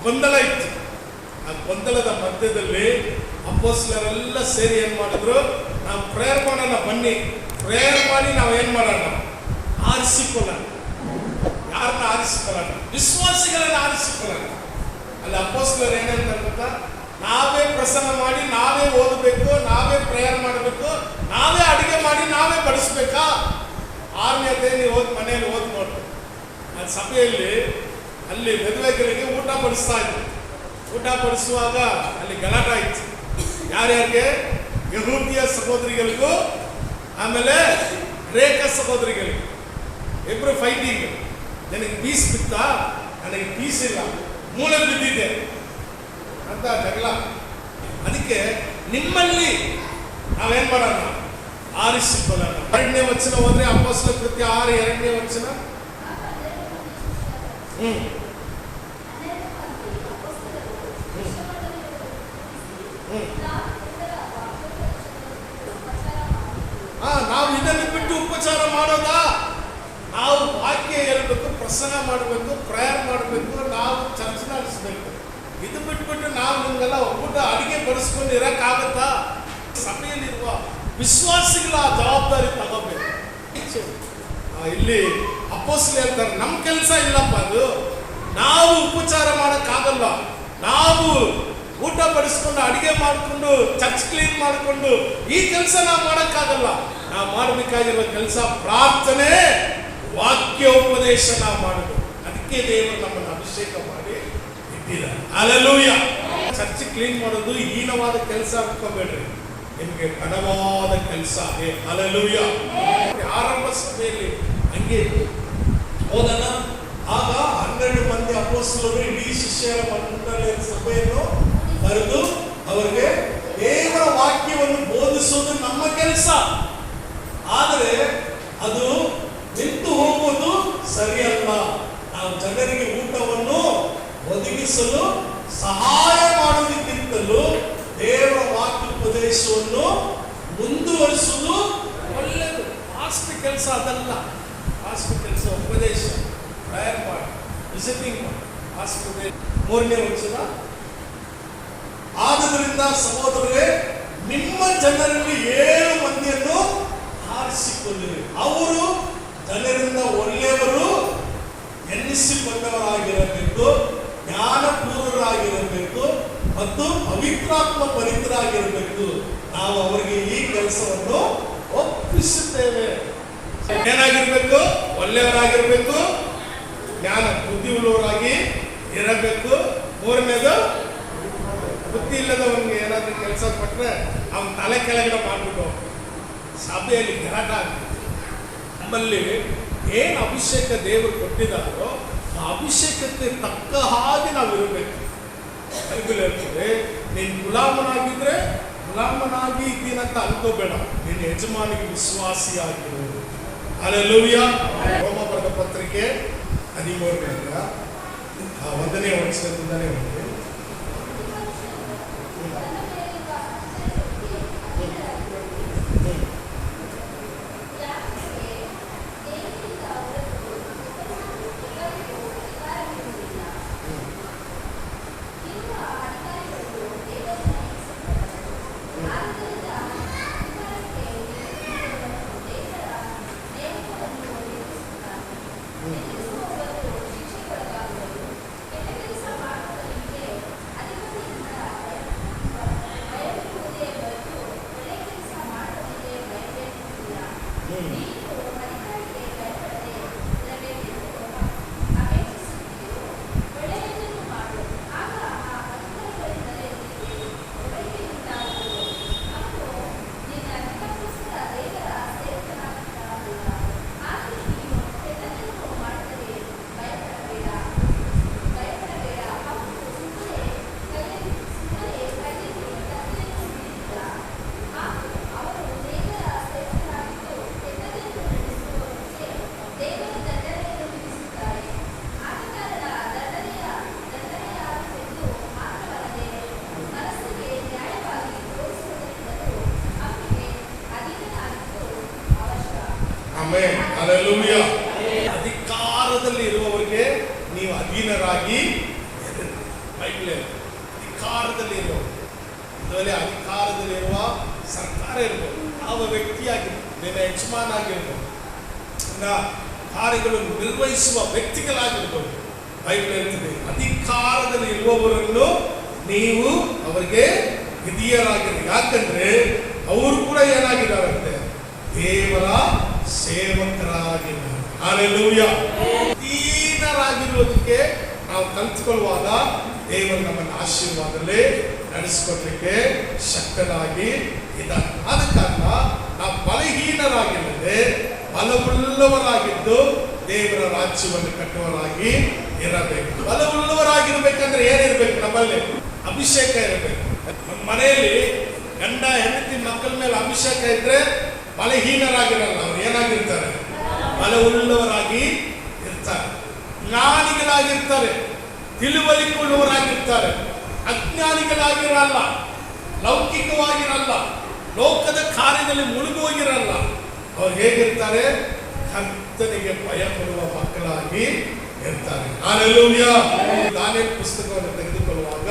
ಗೊಂದಲ ಇತ್ತು. ಆ ಗೊಂದಲದ ಮಧ್ಯದಲ್ಲಿ ಅಪೊಸ್ತಲರೆಲ್ಲ ಸೇರಿ ಏನ್ ಮಾಡಿದ್ರು, ನಾವು ಪ್ರೇಯರ್ ಮಾಡೋಣ, ಬನ್ನಿ ಪ್ರೇಯರ್ ಮಾಡಿ ನಾವು ಏನ್ ಮಾಡೋಣ, ಆರಿಸಿಕೊಳ್ಳೋಣ. ಯಾರನ್ನ ಆರಿಸಿಕೊಳ್ಳೋಣ? ವಿಶ್ವಾಸಿಗಳನ್ನ ಆರಿಸಿಕೊಳ್ಳೋಣ. ಅಲ್ಲಿ ಅಪೊಸ್ತಲರು ಏನಂತ ಗೊತ್ತಾ, ನಾವೇ ಪ್ರಸನ್ನ ಮಾಡಿ, ನಾವೇ ಓದಬೇಕು, ನಾವೇ ಪ್ರೇಯರ್ ಮಾಡಬೇಕು, ನಾವೇ ಅಡಿಗೆ ಮಾಡಿ ನಾವೇ ಬಡಿಸ್ಬೇಕಾ? 6ನೇದೇ ನೀವು ಮನೆಯಲ್ಲಿ ಓದ್ ನೋಡ್ರಿ. ಆ ಸಭೆಯಲ್ಲಿ ಅಲ್ಲಿ ಮದುವೆಗಳಿಗೆ ಊಟ ಬಡಿಸ್ತಾ ಇದ್ರು. ಊಟ ಬಡಿಸುವಾಗ ಅಲ್ಲಿ ಗಲಾಟ ಆಯ್ತು. ಯಾರ್ಯಾರಿಗೆ? ಯಹೂದಿಯ ಸಹೋದರಿಗಳಿಗೂ ಆಮೇಲೆ ಗ್ರೇಕ ಸಹೋದರಿಗಳಿಗೂ ಇಬ್ರು ಫೈಟಿಂಗ್. ನನಗೆ ಪೀಸ್ ಬಿತ್ತಾ, ನನಗೆ ಪೀಸ್ ಇಲ್ಲ, ಮೂಲೆ ಬಿದ್ದಿದೆ ಅಂತ ಜಗಳ. ಅದಕ್ಕೆ ನಿಮ್ಮಲ್ಲಿ ನಾವೇನ್ ಮಾಡೋಣ, ಆರಿಸಿಕೊಳ್ಳೋಣ. 2ನೇ ವಚನ ಹೋದ್ರೆ ಅಪೊಸ್ತಲ ಕೃತ್ಯ 6 2ನೇ ವಚನ. ನಾವು ಇದನ್ನು ಬಿಟ್ಟು ಉಪಚಾರ ಮಾಡೋದಾ? ನಾವು ವಾಕ್ಯ ಹೇಳ್ಬೇಕು, ಪ್ರಸಂಗ ಮಾಡಬೇಕು, ಪ್ರೇಯರ್ ಮಾಡಬೇಕು, ನಾವು ಚರ್ಚೆ ನಡೆಸಬೇಕು. ಇದು ಬಿಟ್ಬಿಟ್ಟು ನಾವು ನಿಮ್ಗೆಲ್ಲ ಊಟ ಅಡಿಗೆ ಬಡಿಸ್ಕೊಂಡು ಇರಕ್ಕಾಗತ್ತಾ? ಸಭೆಯಲ್ಲಿರುವ ವಿಶ್ವಾಸಿಗಳ ಜವಾಬ್ದಾರಿ ತಗೋಬೇಕು. ಇಲ್ಲಿ ಅಪೊಸ್ತಲರು ಹೇಳ್ತಾರೆ, ನಮ್ಮ ಕೆಲಸ ಇಲ್ಲಪ್ಪ ಅದು. ನಾವು ಉಪಚಾರ ಮಾಡಕ್ಕಾಗಲ್ಲ, ನಾವು ಊಟ ಬಡಿಸ್ಕೊಂಡು ಅಡಿಗೆ ಮಾಡಿಕೊಂಡು ಚರ್ಚ್ ಕ್ಲೀನ್ ಮಾಡಿಕೊಂಡು ಈ ಕೆಲಸ ನಾವು ಮಾಡಕ್ಕಾಗಲ್ಲ. ನಾವು ಮಾಡಬೇಕಾಗಿರುವ ಕೆಲಸ ಪ್ರಾರ್ಥನೆ, ವಾಕ್ಯ ಉಪದೇಶ ನಾವು ಮಾಡಬೇಕು. ಅದಕ್ಕೆ ದೇವರು ನಮ್ಮನ್ನು ಅಭಿಷೇಕ ಮಾಡಿ ಇಟ್ಟಿದ್ದಾರೆ. ಹಲ್ಲೆಲೂಯಾ. ಚರ್ಚ್ ಕ್ಲೀನ್ ಮಾಡೋದು ಹೀನವಾದ ಕೆಲಸ ಅನ್ಕೋಬೇಡ್ರಿ, ನಿಮಗೆ ಘನವಾದ ಕೆಲಸ. ಹಲ್ಲೆಲೂಯಾ. ಆರಂಭ ಸಭೆಯಲ್ಲಿ ಹಂಗೆ ಹೋದನ. ಆಗ 12 ಮಂದಿ ಅಪೊಸ್ತಲರು ಇಡೀ ಶಿಷ್ಯರ ಮಂಡಳಿಯ ಸಭೆಯನ್ನು ಕರೆದು ಅವರಿಗೆ ದೇವರ ವಾಕ್ಯವನ್ನು ಬೋಧಿಸುವುದು ನಮ್ಮ ಕೆಲಸ, ಆದರೆ ಅದು ನಿಂತು ಹೋಗುವುದು ಸರಿಯಲ್ಲ. ನಾವು ಜನರಿಗೆ ಊಟವನ್ನು ಒದಗಿಸಲು ಸಹಾಯ ಮಾಡುವುದಕ್ಕಿಂತಲೂ ದೇವರ ವಾಕ್ಯ ಉಪದೇಶವನ್ನು ಮುಂದುವರಿಸುವುದು ಒಳ್ಳೆಯದು. ಫಾಸ್ಟ್ ಕೆಲಸ ಅದಲ್ಲ. ಫಾಸ್ಟ್ ಕೆಲಸ ಉಪದೇಶ, ಪ್ರೇಯರ್ ಮಾಡಿ, ವಿಸಿಟಿಂಗ್ ಮಾಡಿ, ಫಾಸ್ಟ್ ಉಪದೇಶ. 3ನೇ ವಚನ. ಆದುದರಿಂದ ಸಹೋದರರೇ, ನಿಮ್ಮ ಜನರಲ್ಲಿ 7 ಮಂದಿಯನ್ನು ಆರಿಸಿಕೊಳ್ಳಿರಿ. ಅವರು ಜನರಿಂದ ಒಳ್ಳೆಯವರು ಎನ್ನಿಸಿಕೊಂಡವರಾಗಿರಬೇಕು, ಜ್ಞಾನಪೂರ್ವರಾಗಿರಬೇಕು ಮತ್ತು ಪವಿತ್ರಾತ್ಮ ಭರಿತರಾಗಿರಬೇಕು. ನಾವು ಅವರಿಗೆ ಈ ಕೆಲಸವನ್ನು ಒಪ್ಪಿಸುತ್ತೇವೆ. ಏನಾಗಿರ್ಬೇಕು? ಒಳ್ಳೆಯವರಾಗಿರ್ಬೇಕು, ಜ್ಞಾನ ಬುದ್ಧಿಯುಳ್ಳವರಾಗಿ ಇರಬೇಕು. 3ನೇದು, ಬುದ್ಧಿ ಇಲ್ಲದವನಿಗೆ ಏನಾದ್ರೂ ಕೆಲಸ ಕೊಟ್ಟರೆ ಅವನ ತಲೆ ಕೆಳಗಡೆ ಮಾಡ್ಬಿಟ್ಟು ಸಭೆಯಲ್ಲಿ ಗಲಾಟ ಆಗ್ತದೆ. ನಮ್ಮಲ್ಲಿ ಏನು ಅಭಿಷೇಕ ದೇವರು ಕೊಟ್ಟಿದ್ದಾರೋ ಆ ಅಭಿಷೇಕಕ್ಕೆ ತಕ್ಕ ಹಾಗೆ ನಾವು ಇರಬೇಕು. ಬೈಬಲ್ ಹೇಳ್ತದೆ, ನೀನು ಗುಲಾಮನಾಗಿದ್ರೆ ಗುಲಾಮನಾಗಿ ಇದ್ದೀನಂತ ಅನ್ಕೋಬೇಡ, ನೀನು ಯಜಮಾನಿಗೆ ವಿಶ್ವಾಸಿಯಾಗಿರು. ಹಲ್ಲೆಲೂಯಾ. ರೋಮ ಬರೆದ ಪತ್ರಿಕೆ 13ನೇ 1ನೇ ವಚನದಿಂದಲೇ ಹೋಗಿ. ಹಲ್ಲೆಲೂಯಾ. ಅಧಿಕಾರದಲ್ಲಿ ಇರುವವರಿಗೆ ನೀವು ಅಧೀನರಾಗಿ ಬೈಬಲ್ ಅಧಿಕಾರದಲ್ಲಿರುವ, ಇದರಲ್ಲಿ ಅಧಿಕಾರದಲ್ಲಿರುವ ಸರ್ಕಾರ ಇರ್ಬೋದು, ಯಾವ ವ್ಯಕ್ತಿಯಾಗಿರ್ಬೋದು, ನಿನ್ನ ಯಜಮಾನ ಆಗಿರ್ಬೋದು, ಕಾರ್ಯಗಳನ್ನು ನಿರ್ವಹಿಸುವ ವ್ಯಕ್ತಿಗಳಾಗಿರ್ಬೋದು, ಬೈಬಲ್ ಹೇಳ್ತದೆ ಅಧಿಕಾರದಲ್ಲಿ ಇರುವವರನ್ನು ನೀವು ಅವರಿಗೆ ವಿಧಿಯರಾಗಿರಿ. ಯಾಕಂದ್ರೆ ಅವರು ಕೂಡ ಏನಾಗಿದ್ದಾರಂತೆ, ದೇವರ ಸೇವಕರಾಗಿದ್ದಾರೆ. ಹಲ್ಲೆಲೂಯಾ. ದೀನರಾಗಿರುವುದಕ್ಕೆ ನಾವು ಕಲ್ತ್ಕೊಳ್ಳುವಾಗ ದೇವರು ನಮ್ಮನ್ನು ಆಶೀರ್ವಾದದಲ್ಲಿ ನಡೆಸಿಕೊಡ್ಲಿಕ್ಕೆ ಶಕ್ತನಾಗಿ ಇದ್ದಾನೆ. ಆದ ಕಾರಣ ನಾವು ಬಲಹೀನರಾಗಿಲ್ಲದೆ ಬಲವುಳ್ಳವರಾಗಿದ್ದು ದೇವರ ರಾಜ್ಯವನ್ನು ಕಟ್ಟುವವರಾಗಿ ಇರಬೇಕು. ಬಲವುಳ್ಳವರಾಗಿರ್ಬೇಕಂದ್ರೆ ಏನಿರ್ಬೇಕು? ನಮ್ಮಲ್ಲಿ ಅಭಿಷೇಕ ಇರಬೇಕು. ನಮ್ಮ ಮನೆಯಲ್ಲಿ ಗಂಡ ಹೆಂಡತಿ ಮಕ್ಕಳ ಮೇಲೆ ಅಭಿಷೇಕ ಇದ್ರೆ ಬಲಹೀನರಾಗಿರಲ್ಲ, ಅವ್ರು ಏನಾಗಿರ್ತಾರೆ? ಬಲವುಳ್ಳವರಾಗಿ ಇರ್ತಾರೆ, ಜ್ಞಾನಿಗಳಾಗಿರ್ತಾರೆ, ತಿಳುವಳಿಕೆಯುಳ್ಳವರಾಗಿರ್ತಾರೆ, ಅಜ್ಞಾನಿಗಳಾಗಿರಲ್ಲ, ಲೌಕಿಕವಾಗಿರಲ್ಲ, ಲೋಕದ ಕಾರ್ಯದಲ್ಲಿ ಮುಳುಗೋಗಿರಲ್ಲ. ಅವ್ರು ಹೇಗಿರ್ತಾರೆ? ಕರ್ತನಿಗೆ ಭಯ ಪಡುವ ಮಕ್ಕಳಾಗಿ ಇರ್ತಾರೆ. ಹಲ್ಲೆಲೂಯಾ. ದಾನಿಯೇಲ ಪುಸ್ತಕವನ್ನು ತೆಗೆದುಕೊಳ್ಳುವಾಗ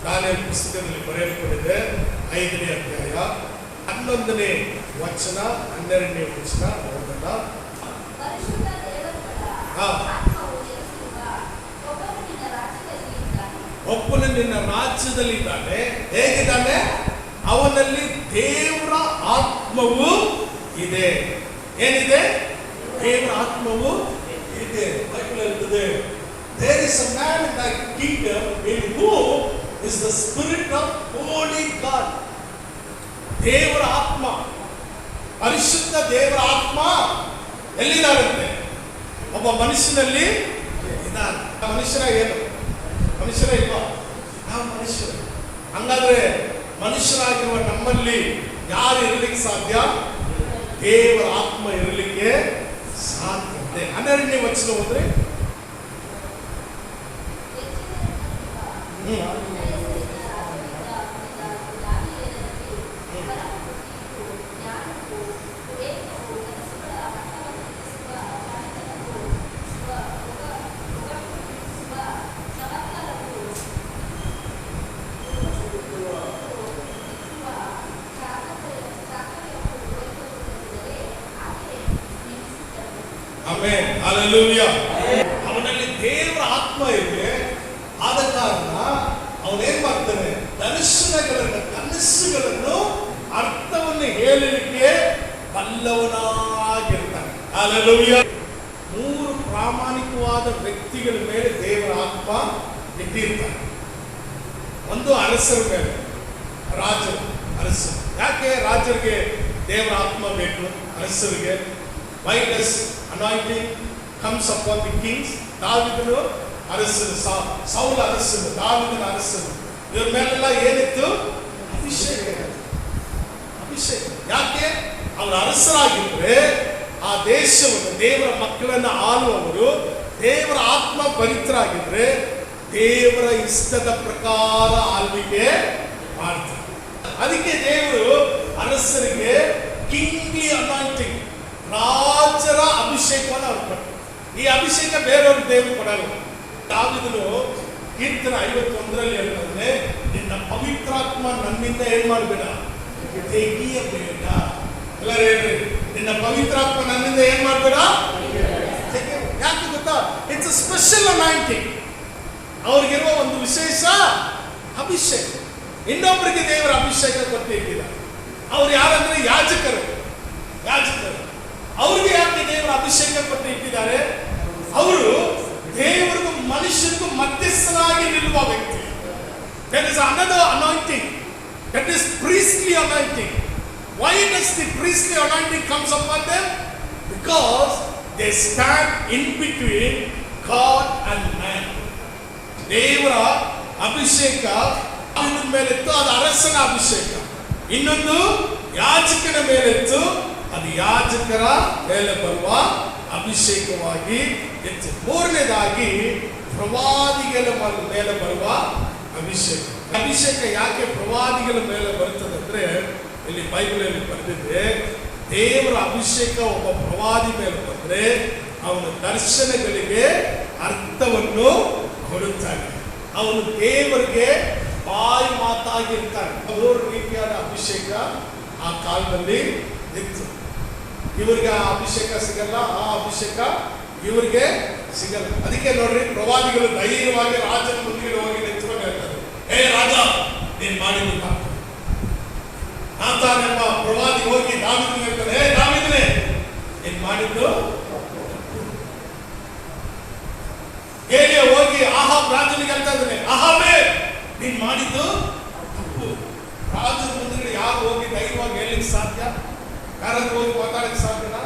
ದಾನಿಯೇಲ ಪುಸ್ತಕದಲ್ಲಿ ಬರೆಯಲ್ಪಟ್ಟಿದೆ 5ನೇ ಅಧ್ಯಾಯ 11ನೇ ವಚನ 12ನೇ ವಚನ ಓದೋಣ. ಒಬ್ಬನು ನಿನ್ನ ರಾಜ್ಯದಲ್ಲಿದ್ದಾನೆ. ಹೇಗಿದ್ದಾನೆ? ಅವನಲ್ಲಿ ದೇವರ ಆತ್ಮವು ಇದೆ. ಏನಿದೆ? ದೇವರ ಆತ್ಮವು ಇದೆ. ಬೈಬಲ್ ಹೇಳ್ತದೆ, there is a man in thy kingdom in whom is the spirit of holy God. ದೇವರ ಆತ್ಮ, ಪರಿಶುದ್ಧ ದೇವರ ಆತ್ಮ ಎಲ್ಲಿದ್ದಾರಂತೆ? ಒಬ್ಬ ಮನುಷ್ಯನಲ್ಲಿ ಇದ್ದಾನೆ. ಮನುಷ್ಯರ ಏನು? ಮನುಷ್ಯರ ಇಲ್ವಾ? ನಾವು ಮನುಷ್ಯರು. ಹಂಗಾದ್ರೆ ಮನುಷ್ಯರಾಗಿರುವ ನಮ್ಮಲ್ಲಿ ಯಾರು ಇರಲಿಕ್ಕೆ ಸಾಧ್ಯ? ದೇವರ ಆತ್ಮ ಇರಲಿಕ್ಕೆ ಸಾಧ್ಯ. 12ನೇ ವಚನ ಹೋದ್ರೆ ಆಮೆನ್. ಹಲ್ಲೆಲೂಯಾ. ಅವನಲ್ಲಿ ದೇವರ ಆತ್ಮ ಇದೆ. ಆದ ಕಾರಣ ಅವನೇನ್ ಮಾಡ್ತಾನೆ? ದರ್ಶನಗಳನ್ನು, ಕನಸುಗಳನ್ನು, ಅರ್ಥವನ್ನು ಹೇಳಲಿಕ್ಕೆ ಬಲ್ಲವನಾಗಿರ್ತಾನೆ. ಹಲ್ಲೆಲೂಯಾ. 3 ಪ್ರಾಮಾಣಿಕವಾದ ವ್ಯಕ್ತಿಗಳ ಮೇಲೆ ದೇವರ ಆತ್ಮ ಇಟ್ಟಿರ್ತಾನೆ. ಒಂದು ಅರಸರ ಮೇಲೆ, ರಾಜರು, ಅರಸರು. ಯಾಕೆ ರಾಜರಿಗೆ ದೇವರ ಆತ್ಮ ಬೇಕು? ಅರಸರಿಗೆ why does anointing comes upon the kings? ದಾವೀದನು ಅರಸನು, ಸೌಲ ಅರಸನು, ದಾವೀದನ ಅರಸನು, ಇವರ ಮೇಲೆಲ್ಲ ಏನಿತ್ತು? ಅಭಿಷೇಕ. ಅಭಿಷೇಕ. ಯಾಕೆ? ಅವರು ಅರಸರಾಗಿದ್ರೆ ಆ ದೇಶವನ್ನು, ದೇವರ ಮಕ್ಕಳನ್ನ ಆಳುವವರು ದೇವರ ಆತ್ಮ ಭರಿತರಾಗಿದ್ರೆ ದೇವರ ಇಷ್ಟದ ಪ್ರಕಾರ ಆಳ್ವಿಕೆ ಮಾಡ್ತಾರೆ. ಅದಕ್ಕೆ ದೇವರು ಅರಸರಿಗೆ ಕಿಂಗ್ಲಿ ಅನಾಯಿಂಟಿಂಗ್, ರಾಜರ ಅಭಿಷೇಕವನ್ನು ಅವ್ರು ಕೊಟ್ಟರು. ಈ ಅಭಿಷೇಕ ಬೇರೆಯವ್ರಿಗೆ ದೇವರು ಕೊಡಲ್ಲ. ದಾವೀದನು ಕೀರ್ತನೆ 51ರಲ್ಲಿ ಹೇಳ್ತಾನೆ, ನಿನ್ನ ಪವಿತ್ರಾತ್ಮ ನನ್ನಿಂದ ಏನ್ ಮಾಡಬೇಡ, ತೆಗಿಯಬೇಡ. ಎಲ್ಲರೂ ಹೇಳ್ರಿ, ನಿನ್ನ ಪವಿತ್ರಾತ್ಮ ನನ್ನಿಂದ ಏನ್ ಮಾಡಬೇಡ. ಯಾಕೆ ಗೊತ್ತಾ? It's a special anointing. ಅವ್ರಿಗಿರುವ ಒಂದು ವಿಶೇಷ ಅಭಿಷೇಕ. ಇನ್ನೊಬ್ಬರಿಗೆ ದೇವರ ಅಭಿಷೇಕ ಕೊಟ್ಟಿದ್ದಾರೆ. ಅವ್ರು ಯಾರಂದ್ರೆ ಯಾಜಕರು. ಯಾಜಕರು ಅವ್ರಿಗೆ ಯಾಕೆ ದೇವರ ಅಭಿಷೇಕ ಕೊಟ್ಟು ಇಟ್ಟಿದ್ದಾರೆ? ಅವರು ದೇವರಿಗೂ ಮನುಷ್ಯರಿಗೂ ಮಧ್ಯಸ್ಥನಾಗಿ ನಿಲ್ಲುವ ವ್ಯಕ್ತಿ. There is another anointing, that is priestly anointing. Why does the priestly anointing comes upon them? Because they stand in between God and man. ದೇವರ ಅಭಿಷೇಕ ಅವನ ಮೇಲಿತ್ತು, ಅದು ಅರಸನ ಅಭಿಷೇಕ. ಇನ್ನೊಂದು ಯಾಜಕನ ಮೇಲಿತ್ತು, ಅದು ಯಾಜಕರ ಮೇಲೆ ಬರುವ ಅಭಿಷೇಕವಾಗಿ ಇತ್ತು. ಮೂರನೇದಾಗಿ ಪ್ರವಾದಿಗಳ ಮೇಲೆ ಬರುವ ಅಭಿಷೇಕ. ಅಭಿಷೇಕ ಯಾಕೆ ಪ್ರವಾದಿಗಳ ಮೇಲೆ ಬರುತ್ತದೆ ಅಂದ್ರೆ, ಇಲ್ಲಿ ಬೈಬಲಲ್ಲಿ ಬರೆದಿದೆ, ದೇವರ ಅಭಿಷೇಕ ಒಬ್ಬ ಪ್ರವಾದಿ ಮೇಲೆ ಬಂದ್ರೆ ಅವನ ದರ್ಶನಗಳಿಗೆ ಅರ್ಥವನ್ನು ಕೊಡುತ್ತಾನೆ. ಅವನು ದೇವರಿಗೆ ಬಾಯಿ ಮಾತಾಗಿರ್ತಾನೆ. ಮೂರು ರೀತಿಯಾದ ಅಭಿಷೇಕ ಆ ಕಾಲದಲ್ಲಿ ಇತ್ತು. ಇವರಿಗೆ ಆ ಅಭಿಷೇಕ ಸಿಗಲ್ಲ, ಆ ಅಭಿಷೇಕ ಇವರಿಗೆ ಸಿಗಲ್ಲ. ಅದಕ್ಕೆ ನೋಡ್ರಿ, ಪ್ರವಾದಿಗಳು ಧೈರ್ಯವಾಗಿ ರಾಜನ ಮುಂದೆ ಹೋಗಿ ನಿಂತ್ಕೊಂಡು ಹೇಳ್ತಾರೆ, ಹೇ ರಾಜ, ನೀನ್ ಮಾಡಿದ್ದು ತಪ್ಪು. ನಾತಾನೆಂಬ ಪ್ರವಾದಿ ಹೋಗಿ ದಾವೀದನಿಗೆ ಹೇಳ್ತಾರೆ, ಹೇ ದಾವೀದನೇ, ನೀನ್ ಮಾಡಿದ್ದು. ಏಲಿಯ ಹೋಗಿ ಆಹಾಬ್ ರಾಜನಿಗೆ ಹೇಳ್ತಾ ಇದ್ದಾನೆ, ಆಹಾಬೇ, ನೀನ್ ಮಾಡಿದ್ದು ತಪ್ಪು. ರಾಜನ ಮುಂದೆ ಯಾರು ಹೋಗಿ ಧೈರ್ಯವಾಗಿ ಹೇಳಲಿಕ್ಕೆ ಸಾಧ್ಯ? ಯಾರಾದ್ರೂ ಹೋಗಿ ಮಾತಾಡಕ್ಕೆ ಸಾಧ್ಯನ?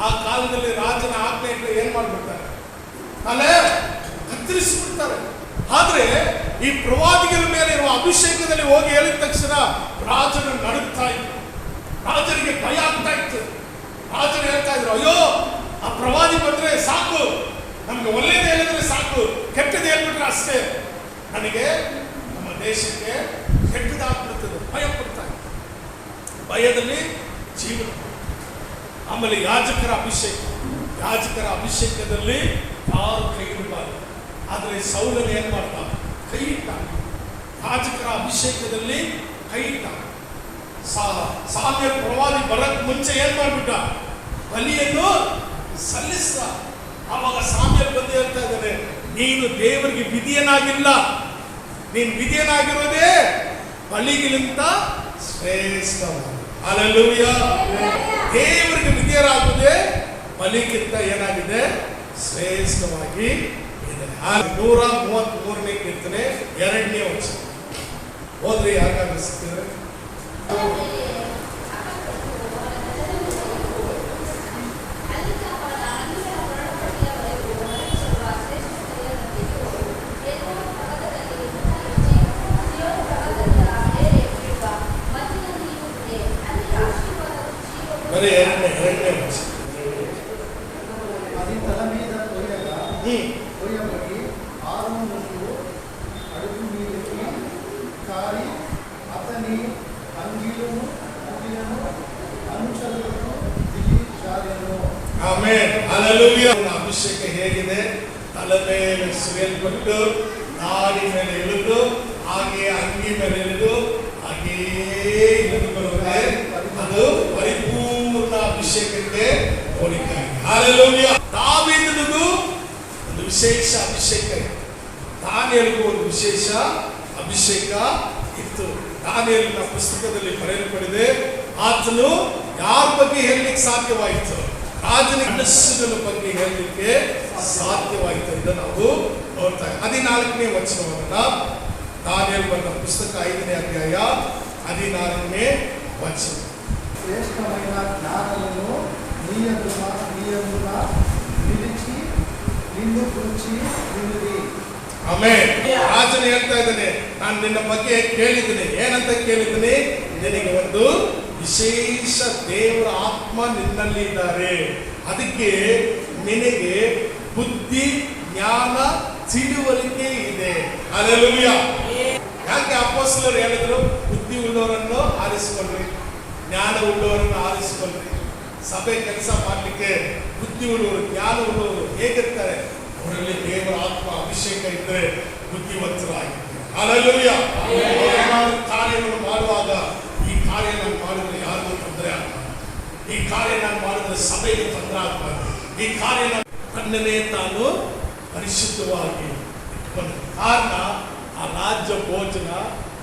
ಆ ಕಾಲದಲ್ಲಿ ರಾಜನ ಆಜ್ಞೆ ಇಟ್ಟರೆ ಏನ್ ಮಾಡ್ಬಿಡ್ತಾರೆ? ಅಲ್ಲೇ ಕತ್ತರಿಸಿಬಿಡ್ತಾರೆ. ಆದ್ರೆ ಈ ಪ್ರವಾದಿಗಳ ಮೇಲೆ ಇರುವ ಅಭಿಷೇಕದಲ್ಲಿ ಹೋಗಿ ಹೇಳಿದ ತಕ್ಷಣ ರಾಜನ ನಡುಗ್ತಾ ಇತ್ತು, ರಾಜನಿಗೆ ಭಯ ಆಗ್ತಾ ಇತ್ತು. ರಾಜರು ಹೇಳ್ತಾ ಇದ್ರು, ಅಯ್ಯೋ, ಆ ಪ್ರವಾದಿ ಬಂದ್ರೆ ಸಾಕು, ನಮ್ಗೆ ಒಳ್ಳೇದು ಹೇಳಿದ್ರೆ ಸಾಕು, ಕೆಟ್ಟದ್ದು ಹೇಳ್ಬಿಟ್ರೆ ಅಷ್ಟೇ ನನಗೆ ನಮ್ಮ ದೇಶಕ್ಕೆ ಕೆಟ್ಟದಾಗ್ಬಿಡ್ತದೆ. ಭಯ ಪಡ್ತಾ ಇತ್ತು, ಭಯದಲ್ಲಿ ಜೀವನ. ಆಮೇಲೆ ಯಾಜಕರ ಅಭಿಷೇಕದಲ್ಲಿ ಯಾರು ಕೈ ಇಡಬಾರ್ದು. ಆದರೆ ಸೌಲನ ಏನ್ ಮಾಡ್ತಾ? ಕೈ ಇಟ್ಟ. ಯಾಜಕರ ಅಭಿಷೇಕದಲ್ಲಿ ಕೈ ಇಟ್ಟ. ಸಾಮ್ಯಲ್ ಪ್ರವಾದಿ ಬರಕ್ ಮುಂಚೆ ಏನ್ ಮಾಡ್ಬಿಟ್ಟ? ಬಲಿಯನ್ನು ಸಲ್ಲಿಸ್ತ. ಆವಾಗ ಸಾಮ್ಯಲ್ ಬಂದು ಹೇಳ್ತಾ ಇದ್ದಾನೆ, ನೀನು ದೇವರಿಗೆ ವಿಧಿಯನಾಗಿಲ್ಲ, ನೀನು ವಿಧಿಯನಾಗಿರೋದೇ ಬಲಿಗಿಂತ ಶ್ರೇಷ್ಠವಾದ. ಹಲ್ಲೆಲೂಯಾ. ದೇವರಿಗೆ ವಿಧೇಯರಾಗುವುದೇ ಬಲಿಗಿಂತ ಏನಾಗಿದೆ? ಶ್ರೇಷ್ಠವಾಗಿ ಇದೆ. 133ನೇ ಕೀರ್ತನೆ 2ನೇ ವಚನ ಹೋದ್ರೆ ಯಾಕಾಗಿಸ್ತೇವೆ? ಬರೀ 2ನೇ ವಚನ. అది తల మీద పోయబడి ఆరోనుకు అడుగు మీదకి కారి అతని అంగీలను అనుచరులను దిగి జారెను. ಆಮೆನ್. ಹಲ್ಲೆಲೂಯಾ. ಅಭಿಷೇಕ ಹೇಗಿದೆ? ತಲೆ ಮೇಲೆ ಸುರಿಯಲ್ಪಟ್ಟು ನಾಡಿ ಮೇಲೆ ಇಳಿದು ಹಾಗೆ ಅಂಗಿ ಮೇಲೆ ಇಳಿದು ಹಾಗೇ ಇಳಿದು ಬರುತ್ತದೆ. ಅದು ಪರಿಪೂರ್ಣ ಅಭಿಷೇಕಕ್ಕೆ ಹೋಲಿಕೆ. ಹಲ್ಲೆಲೂಯಾ. ದಾವೀದನಿಗೂ ಒಂದು ವಿಶೇಷ ಅಭಿಷೇಕ ಇತ್ತು, ದಾನಿಯೇಲನಿಗೂ ಒಂದು ವಿಶೇಷ ಅಭಿಷೇಕ ಇತ್ತು. ದಾನಿಯೇಲನ ಪುಸ್ತಕದಲ್ಲಿ ಬರೆಯಲ್ಪಟ್ಟಿದೆ, ಆತನು ಯಾರ ಬಗ್ಗೆ ಹೇಳಲಿಕ್ಕೆ ಸಾಧ್ಯವಾಯಿತು? ರಾಜನ ಮನಸ್ಸುಗಳ ಬಗ್ಗೆ ಹೇಳಲಿಕ್ಕೆ ಸಾಧ್ಯವಾಯಿತು ಅಂತ ನಾವು ನೋಡ್ತಾ ಇದ್ದೀವಿ. 14ನೇ ವಚನವನ್ನ ದಾನಿಯೇಲ ಬರೆದ ಪುಸ್ತಕ 5ನೇ ಅಧ್ಯಾಯ 14ನೇ ವಚನ. శ్రేష్టమైన జ్ఞానమును నీ ఎదుట నిలిచి నిన్ను గురించి వినుడి. ಆಮೆನ್. ರಾಜನು ಹೇಳ್ತಾ ಇದ್ದಾನೆ, ನಾನು ನಿನ್ನ ಬಗ್ಗೆ ಕೇಳಿದ್ದೀನಿ. ಏನಂತ ಕೇಳಿದ್ದೀನಿ? ನಿನಗೆ ಒಂದು ವಿಶೇಷ ದೇವರ ಆತ್ಮ ನಿನ್ನಲ್ಲಿ ಇದ್ದಾರೆ, ಅದಕ್ಕೆ ನಿನಗೆ ಬುದ್ಧಿ, ಜ್ಞಾನ, ತಿಳುವಳಿಕೆ ಇದೆ. ಹಲ್ಲೆಲೂಯಾ. ಯಾಕೆ ಅಪೊಸ್ತಲರು ಹೇಳಿದ್ರು? ಬುದ್ಧಿ ಉಳ್ಳವರನ್ನು ಆರಿಸಿಕೊಳ್ಳ್ರಿ, ಜ್ಞಾನ ಉಳ್ಳವರನ್ನು ಆರಿಸಿಕೊಳ್ಳ್ರಿ. ಸಭೆ ಕೆಲಸ ಮಾಡಲಿಕ್ಕೆ ಬುದ್ಧಿ ಉಳ್ಳವರು, ಜ್ಞಾನ ಉಳ್ಳವರು ಹೇಗಿರ್ತಾರೆ? ಅವರಲ್ಲಿ ದೇವರ ಆತ್ಮ ಅಭಿಷೇಕ ಇದ್ದರೆ ಬುದ್ಧಿವಂತರಾಗಿರ್ತಾರೆ. ಹಲ್ಲೆಲೂಯಾ. ಕಾರ್ಯವನ್ನು ಮಾಡುವಾಗ ಈ ಕಾರ್ಯ ನಾನು ಮಾಡಿದ್ರೆ ಯಾರಿಗೂ ತೊಂದರೆ ಆಗ್ಬಾರ್ದು, ಈ ಕಾರ್ಯ ನಾನು ಮಾಡಿದ್ರೆ ಸಭೆಗೆ ತೊಂದರೆ ಆಗ್ಬಾರ್ದು, ಈ ಕಾರ್ಯ ತನ್ನನ್ನೇ ತಾನು ಪರಿಶುದ್ಧವಾಗಿ ಇಟ್ಕೊಂಡು. ಕಾರಣ ಆ ರಾಜ್ಯ ಭೋಜನ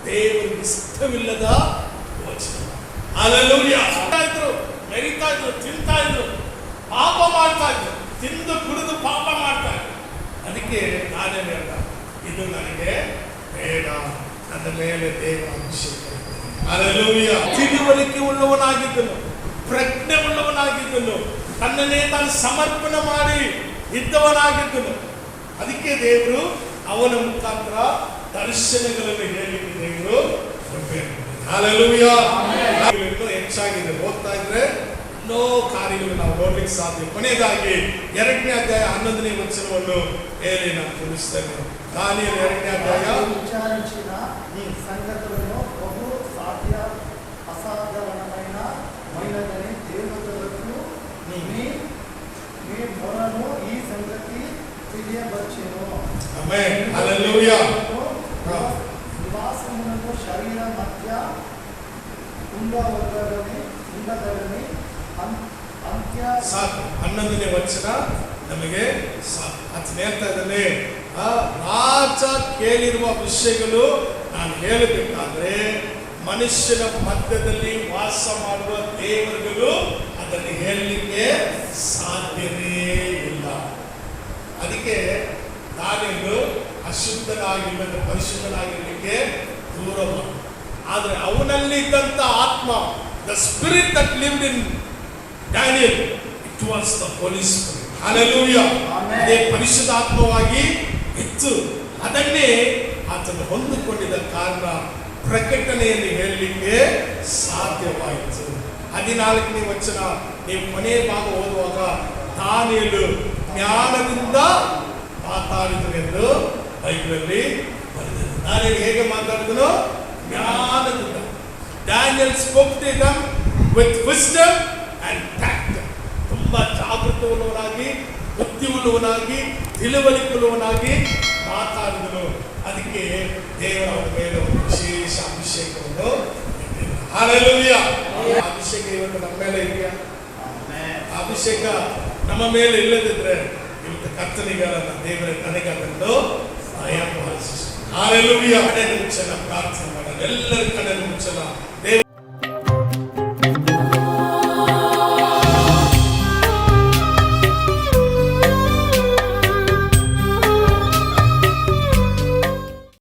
ದೇವರಿಗೆ ಇಷ್ಟವಿಲ್ಲದ ಭೋಜನ. ಹಲ್ಲೆಲೂಯಾ. ಮೆರಿತಾ ಇದ್ರು, ತಿಂತಾ ಇದ್ರು, ಪಾಪ ಮಾಡ್ತಾ ಇದ್ರು, ತಿಂದು ಕುಡಿದು ಪಾಪ ಮಾಡ್ತಾ ಇದ್ರು. ಅದಕ್ಕೆ ನಾನೇನು ಹೇಳ್ದ, ಇದು ನನಗೆ ಬೇಡ, ನನ್ನ ಮೇಲೆ ದೇವರ ಅಭಿಷೇಕ. ಹಲ್ಲೆಲೂಯಾ. ತಿಳುವಳಿಕೆ ಉಳ್ಳವನಾಗಿದ್ದನು, ಪ್ರಜ್ಞೆ ಉಳ್ಳವನಾಗಿದ್ದನು, ತನ್ನನ್ನೇ ತಾನು ಸಮರ್ಪಣೆ ಮಾಡಿ ಇದ್ದವನಾಗಿದ್ದನು. ಅದಕ್ಕೆ ದೇವರು ಅವನ ಮುಖಾಂತರ ದರ್ಶನಗಳನ್ನು ಹೇಳಿಕ್ಕೆ ದೇವರು ಹಲ್ಲೆಲೂಯಾ. ಇನ್ನೂ ಹೆಚ್ಚಾಗಿದೆ, ಓದ್ತಾ ಇದ್ರೆ ಎಷ್ಟೋ ಕಾರ್ಯಗಳು ನಾವು ನೋಡ್ಲಿಕ್ಕೆ ಸಾಧ್ಯ. ಕೊನೆಯದಾಗಿ 2ನೇ ಅಧ್ಯಾಯ 11ನೇ ವಚನವನ್ನು ಹೇಳಿ ನಾನು ತಿಳಿಸ್ತೇನೆ. ದಾನಿಯೇಲ 2ನೇ ಅಧ್ಯಾಯ. విచారించిన సంగతులను బహు సాధ్య అసాధ్యమైనదని దేవతలకు మీ మొరను ఈ సంగతి తెలియవచ్చును. ఆమేన్. హల్లెలూయా. ಉಂಡದೊಡನೆ ಅಂತ್ಯ ಸಾಕು. 11ನೇ ವಚನ ನಮಗೆ ಸಾಕು. ಆತನ ಹೇಳ್ತಾ ಇದ್ದಾನೆ, ರಾಜ ಕೇಳಿರುವ ವಿಷಯಗಳು ನಾನು ಹೇಳಬೇಕಾದ್ರೆ ಮನುಷ್ಯನ ಮಧ್ಯದಲ್ಲಿ ವಾಸ ಮಾಡುವ ದೇವರುಗಳು ಅದನ್ನು ಹೇಳಲಿಕ್ಕೆ ಸಾಧ್ಯವೇ ಇಲ್ಲ. ಅದಕ್ಕೆ ದಾನಿಯೇಲನು ಅಶುದ್ಧನಾಗಿಲ್ಲದ ಪರಿಶುದ್ಧನಾಗಿರ್ಲಿಕ್ಕೆ ದೂರವ. ಆದರೆ ಅವನಲ್ಲಿ ಇದ್ದಂತ ಆತ್ಮ, the spirit that lived in Daniel, it was the Holy Spirit. Hallelujah. ಅದೇ ಪರಿಶುದ್ಧಾತ್ಮವಾಗಿ ಇತ್ತು. ಅದನ್ನೇ ಆತನು ಹೊಂದಿಕೊಂಡಿದ್ದ ಕಾರಣ ಪ್ರಕಟಣೆಯಲ್ಲಿ ಹೇಳಲಿಕ್ಕೆ ಸಾಧ್ಯವಾಯಿತು. 14ನೇ ವಚನ ನೀವು ಕೊನೆ ಭಾಗ ಓದುವಾಗ ದಾನಿಯೇಲನು ಜ್ಞಾನದಿಂದ ಮಾತಾಡಿದರು ಎಂದು ಬೈಬಲಲ್ಲಿ ಬರೆದಿದೆ. ದಾನಿಯೇಲನು ಹೇಗೆ ಮಾತಾಡಿದನು? ಜ್ಞಾನದಿಂದ. Daniel spoke to them with wisdom and tact. ತುಂಬಾ ಜಾಗೃತವುಳ್ಳವನಾಗಿ, ಬುದ್ಧಿವುಳ್ಳವನಾಗಿ, ತಿಳುವಳಿಕೆಯುಳ್ಳವನಾಗಿ ಮಾತಾಡಿದನು. ಅದಕ್ಕೆ ದೇವರ ಮೇಲೆ ಒಂದು ವಿಶೇಷ ಅಭಿಷೇಕವನ್ನು ಇಟ್ಟಿದ್ದಾನೆ. ಹಲ್ಲೆಲೂಯಾ. ಅಭಿಷೇಕ ಇವತ್ತು ನಮ್ಮ ಮೇಲೆ ಇದೆಯಾ? ಅಭಿಷೇಕ ನಮ್ಮ ಮೇಲೆ ಇಲ್ಲದಿದ್ರೆ ಇವತ್ತು ಕರ್ತನಿಗಾರನ ದೇವರ ನನಗದನ್ನು ಹಲ್ಲೆಲೂಯಾ. ಕಣ್ಣನ್ನು ಮುಚ್ಚನ ಪ್ರಾರ್ಥನೆ ಮಾಡೋಣ. ಎಲ್ಲರ ಕಣ್ಣನ್ನು ಮುಚ್ಚನ.